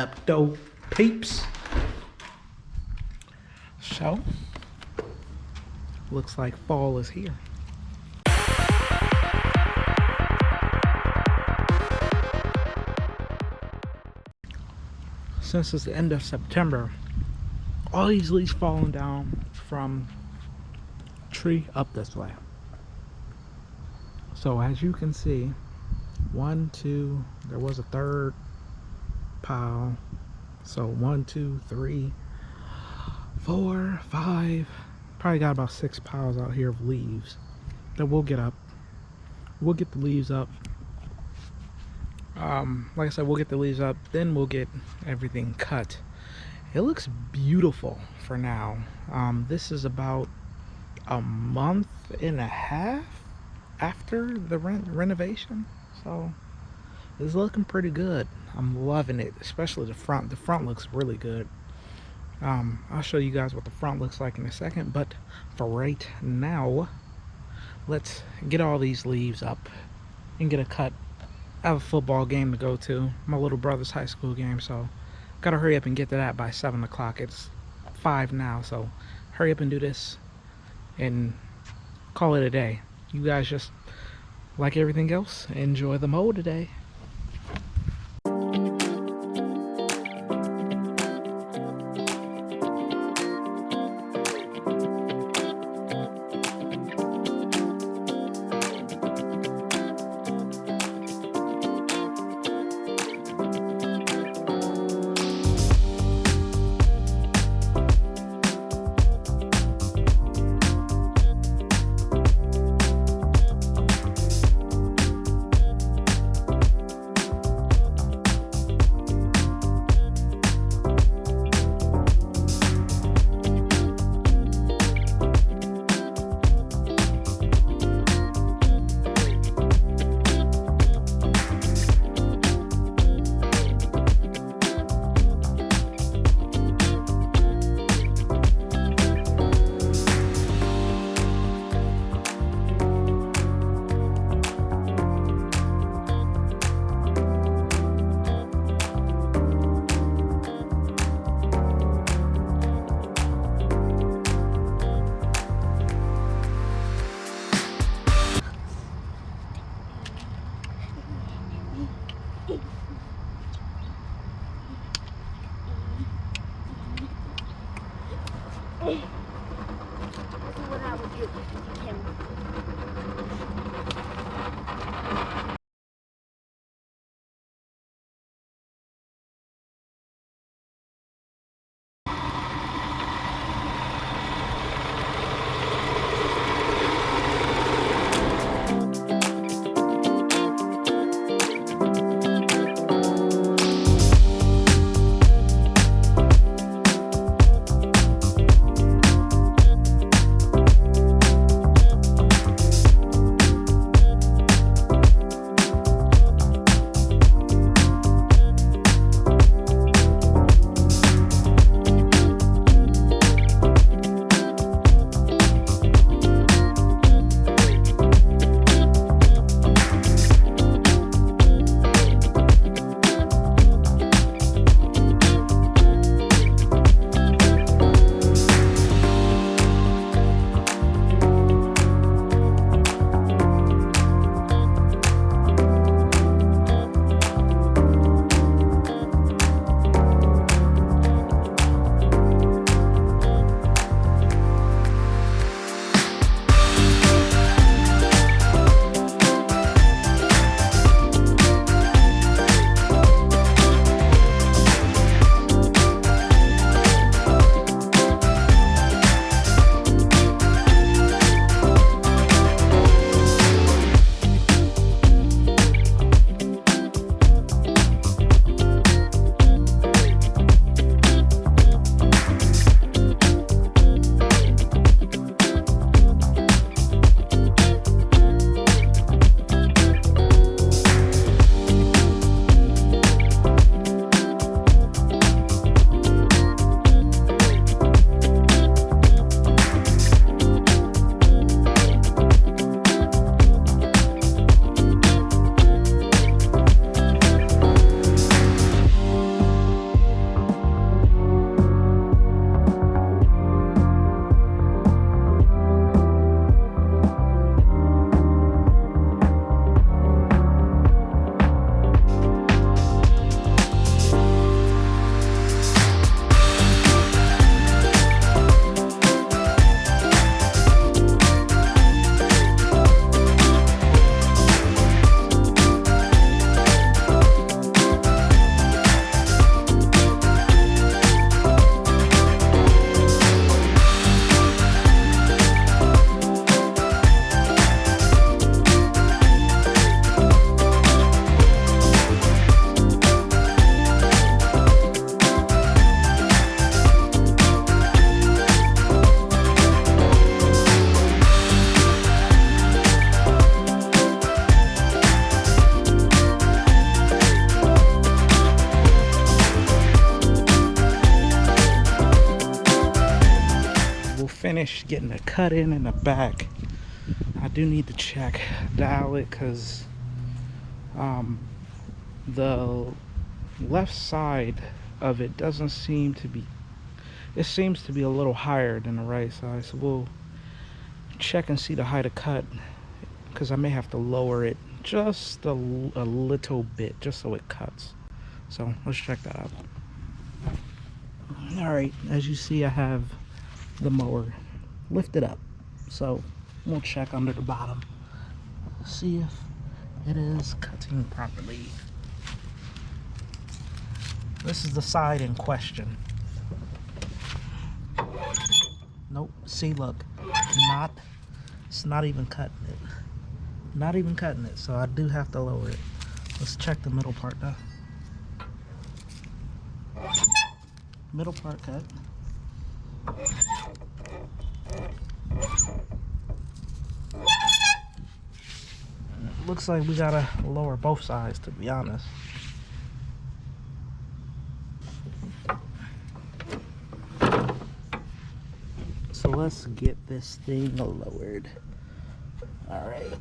up, though, peeps? So, looks like fall is here. Since it's the end of September, all these leaves falling down from tree up this way. So as you can see, 1, 2, there was a third pile. So 1, 2, 3, 4, 5, probably got about 6 piles out here of leaves that we'll get up. We'll get the leaves up. Like I said, we'll get the leaves up, then we'll get everything cut. It looks beautiful for now. This is about a month and a half after the renovation, so it's looking pretty good. I'm loving it, especially the front. The front looks really good. I'll show you guys what the front looks like in a second, but for right now, let's get all these leaves up and get a cut. I have a football game to go to, my little brother's high school game, so gotta hurry up and get to that by 7 o'clock. It's 5 now, so hurry up and do this and call it a day. You guys just, like everything else, enjoy the mow today. finished getting the cut in the back. I do need to check, dial it, because the left side of it doesn't seem to be, it seems to be a little higher than the right side, so we'll check and see the height of cut, because I may have to lower it just a little bit just so it cuts. So let's check that out. Alright, as you see, I have the mower lifted up, so we'll check under the bottom, see if it is cutting properly. This is the side in question. Nope, see, look, it's not even cutting it. Not even cutting it, so I do have to lower it. Let's check the middle part though. Middle part cut. Looks like we gotta lower both sides, to be honest. So let's get this thing lowered. All right.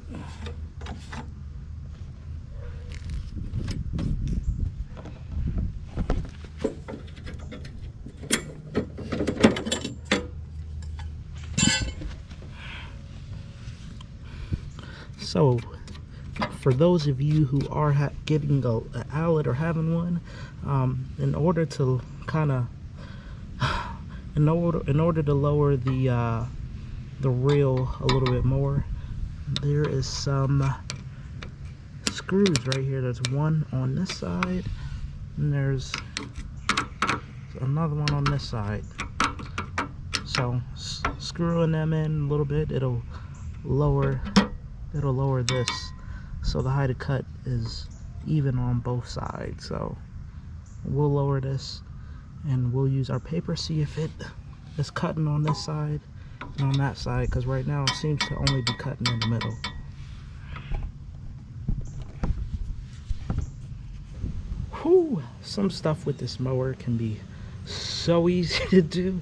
So, for those of you who are getting an outlet or having one, in order to kind of, in order to lower the reel a little bit more, there is some screws right here. There's one on this side, and there's another one on this side. So screwing them in a little bit, it'll lower this, so the height of cut is even on both sides. So we'll lower this and we'll use our paper, see if it is cutting on this side and on that side, because right now it seems to only be cutting in the middle. Whew, some stuff with this mower can be so easy to do.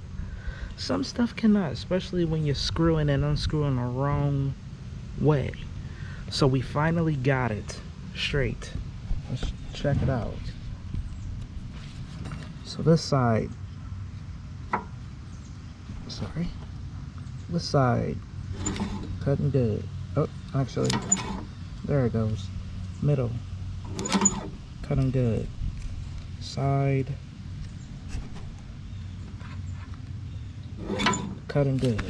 Some stuff cannot, especially when you're screwing and unscrewing the wrong way. So we finally got it straight. Let's check it out. So this side, this side cutting good. Oh, actually, there it goes. Middle cutting good. Side cutting good.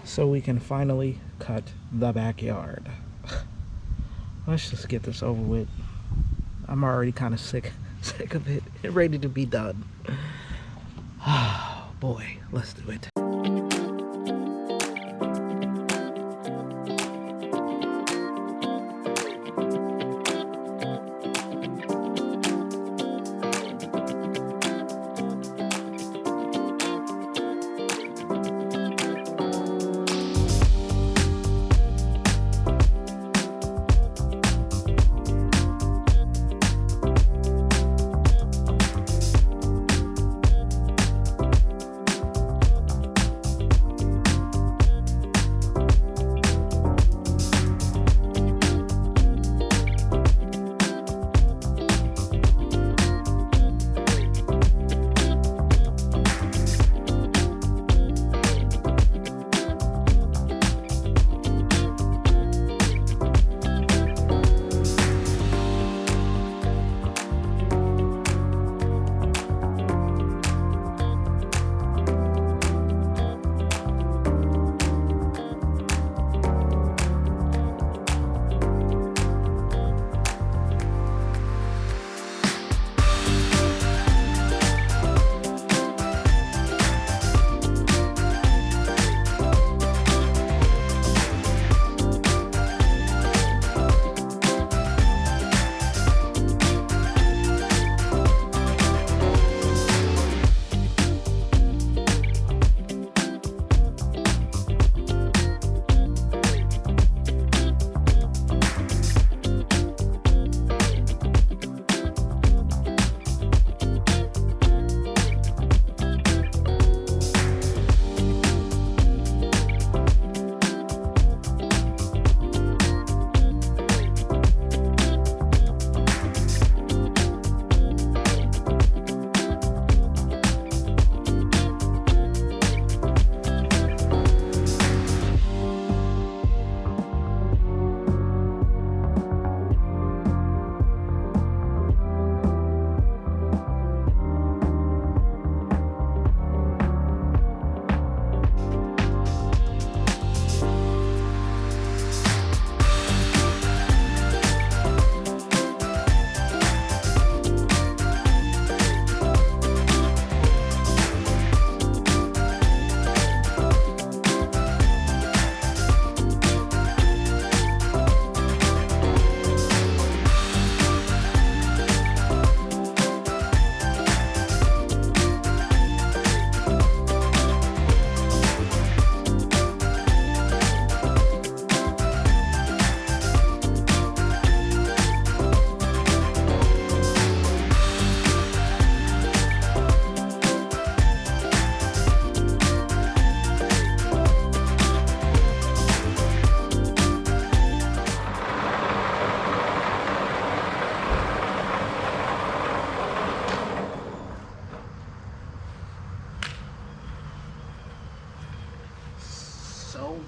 So we can finally cut the backyard. Let's just get this over with. I'm already kind of sick of it, ready to be done. Oh boy, let's do it.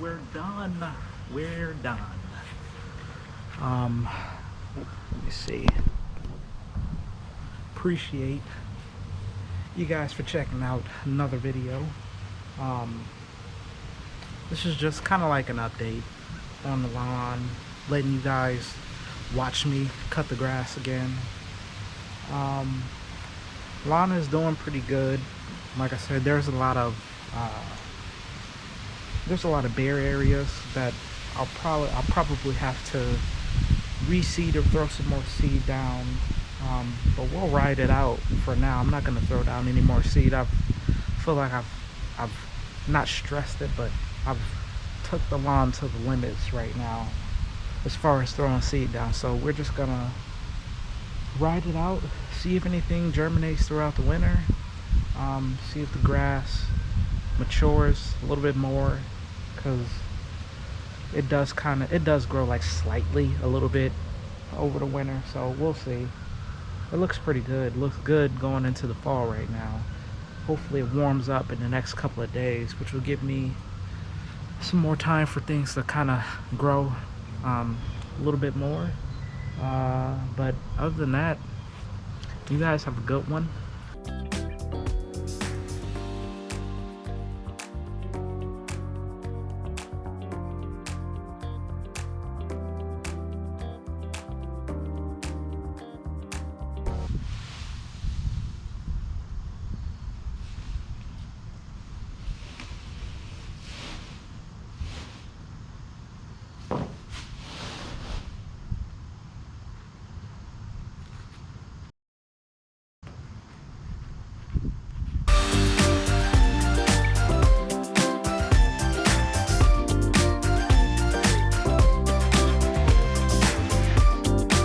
we're done. We're done. Let me see. Appreciate you guys for checking out another video. This is just kind of like an update on the lawn, letting you guys watch me cut the grass again. Lawn is doing pretty good. Like I said, there's a lot of bare areas that I'll probably have to reseed or throw some more seed down. But we'll ride it out for now. I'm not gonna throw down any more seed. I feel like I've not stressed it, but I've took the lawn to the limits right now as far as throwing seed down. So we're just gonna ride it out, see if anything germinates throughout the winter, see if the grass matures a little bit more, because it does grow like slightly a little bit over the winter. So we'll see. It looks pretty good. It looks good going into the fall right now. Hopefully it warms up in the next couple of days, which will give me some more time for things to kind of grow a little bit more. But other than that, you guys have a good one.